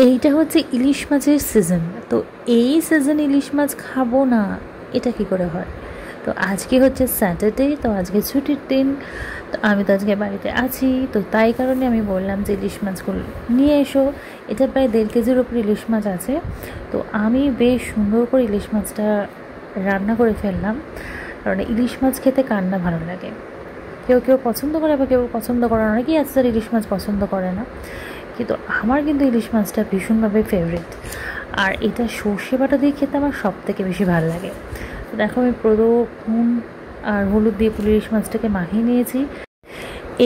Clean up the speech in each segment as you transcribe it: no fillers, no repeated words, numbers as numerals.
এইটা হচ্ছে ইলিশ মাছের সিজন। তো এই সিজন ইলিশ মাছ খাবো না, এটা কি করে হয়? তো আজকে হচ্ছে স্যাটারডে, তো আজকে ছুটির দিন। তো আমি তো আজকে বাড়িতে আছি, তো তাই কারণে আমি বললাম যে ইলিশ মাছগুলো নিয়ে এসো। এটা প্রায় 1.5 কেজির ওপর ইলিশ মাছ আছে। তো আমি বেশ সুন্দর করে ইলিশ মাছটা রান্না করে ফেললাম, কারণ ইলিশ মাছ খেতে কার না ভালো লাগে। কেউ কেউ পছন্দ করে, আবার কেউ পছন্দ করে না, অনেকেই আছে যারা ইলিশ মাছ পছন্দ করে না, কিন্তু আমার কিন্তু ইলিশ মাছটা ভীষণভাবে ফেভারিট। আর এটা সর্ষে বাটা দিয়ে খেতে আমার সব থেকে বেশি ভালো লাগে। তো দেখো, আমি নুন আর হলুদ দিয়ে পুরো ইলিশ মাছটাকে মাখিয়ে নিয়েছি।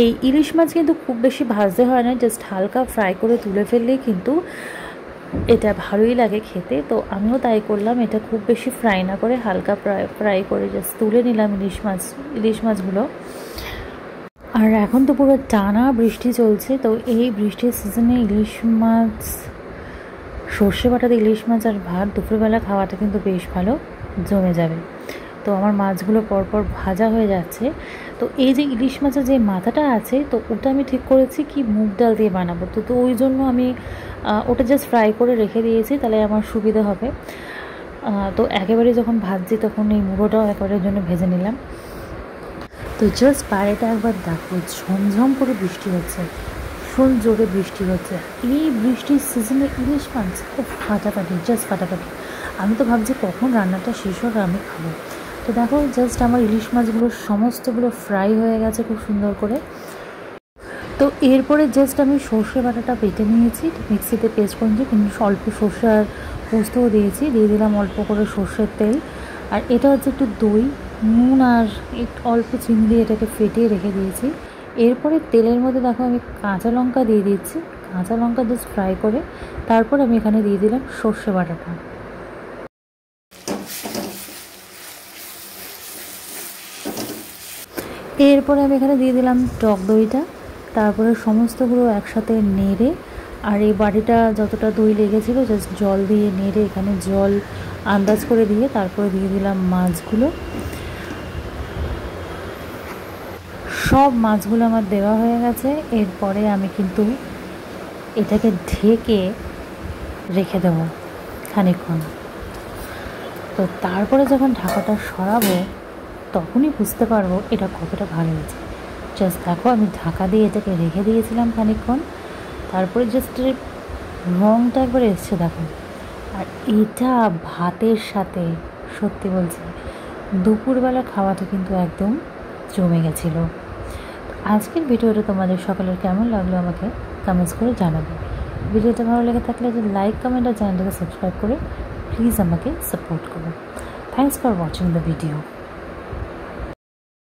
এই ইলিশ মাছ কিন্তু খুব বেশি ভাজতে হয় না, জাস্ট হালকা ফ্রাই করে তুলে ফেললেই কিন্তু এটা ভালোই লাগে খেতে। তো আমিও তাই করলাম, এটা খুব বেশি ফ্রাই না করে হালকা ফ্রাই করে জাস্ট তুলে নিলাম ইলিশ মাছগুলো। আর এখন তো পুরো টানা বৃষ্টি চলছে, তো এই বৃষ্টির সিজনে ইলিশ মাছ, সর্ষে বাটাতে ইলিশ মাছ আর ভাত দুপুরবেলা খাওয়াটা কিন্তু বেশ ভালো জমে যাবে। তো আমার মাছগুলো পরপর ভাজা হয়ে যাচ্ছে। তো এই যে ইলিশ মাছের যে মাথাটা আছে, তো ওটা আমি ঠিক করেছি কি মুগ ডাল দিয়ে বানাবো। তো ওই জন্য আমি ওটা জাস্ট ফ্রাই করে রেখে দিয়েছি, তাহলে আমার সুবিধা হবে। তো একেবারে যখন ভাজছি তখন এই মুড়োটাও একেবারের জন্য ভেজে নিলাম। তো জাস্ট বাইরেটা একবার দেখো, ঝমঝম করে বৃষ্টি হচ্ছে, ভীষণ জোরে বৃষ্টি হচ্ছে। এই বৃষ্টির সিজনে ইলিশ মাছ খুব ফাটাফাটি, জাস্ট ফাটাফাটি। আমি তো ভাবছি কখন রান্নাটা শেষ হবে আমি খাবো। তো দেখো, জাস্ট আমার ইলিশ মাছগুলো সমস্তগুলো ফ্রাই হয়ে গেছে খুব সুন্দর করে। তো এরপরে জাস্ট আমি সর্ষে বাটাটা বেটে নিয়েছি, মিক্সিতে পেস্ট করেছি, কিন্তু অল্প সর্ষে আর পোস্তও দিয়েছি, দিয়ে দিলাম অল্প করে সর্ষের তেল। আর এটা হচ্ছে একটু দই, নুন আর একটু অল্প চিনি দিয়ে এটাকে ফেটিয়ে রেখে দিয়েছি। এরপরে তেলের মধ্যে দেখো আমি কাঁচা লঙ্কা দিয়ে দিচ্ছি, কাঁচা লঙ্কা জাস্ট ফ্রাই করে তারপর আমি এখানে দিয়ে দিলাম সর্ষে বাটাটা। এরপরে আমি এখানে দিয়ে দিলাম টক দইটা, তারপরে সমস্তগুলো একসাথে নেড়ে, আর এই বাটিটা যতটা দই লেগেছিলো জাস্ট জল দিয়ে নেড়ে, এখানে জল আন্দাজ করে দিয়ে তারপরে দিয়ে দিলাম মাছগুলো। সব মাছগুলো আমার দেওয়া হয়ে গেছে। এরপরে আমি কিন্তু এটাকে ঢেকে রেখে দেবো খানিকক্ষণ। তো তারপরে যখন ঢাকাটা সরাবো তখনই বুঝতে পারবো এটা কতটা ভালো হয়েছে। জাস্ট দেখো, আমি ঢাকা দিয়ে এটাকে রেখে দিয়েছিলাম খানিকক্ষণ, তারপরে জাস্ট রঙটা একবার এসছে দেখো। আর এটা ভাতের সাথে, সত্যি বলছি, দুপুরবেলা খাওয়াটা কিন্তু একদম জমে গেছিলো। আজকের ভিডিওটা তোমাদের সকলের কেমন লাগলো আমাকে কমেন্টস করে জানাবে। ভিডিওটা ভালো লেগে থাকলে যে লাইক, কমেন্ট আর চ্যানেলটাকে সাবস্ক্রাইব করে প্লিজ আমাকে সাপোর্ট করো। Thanks for watching the video.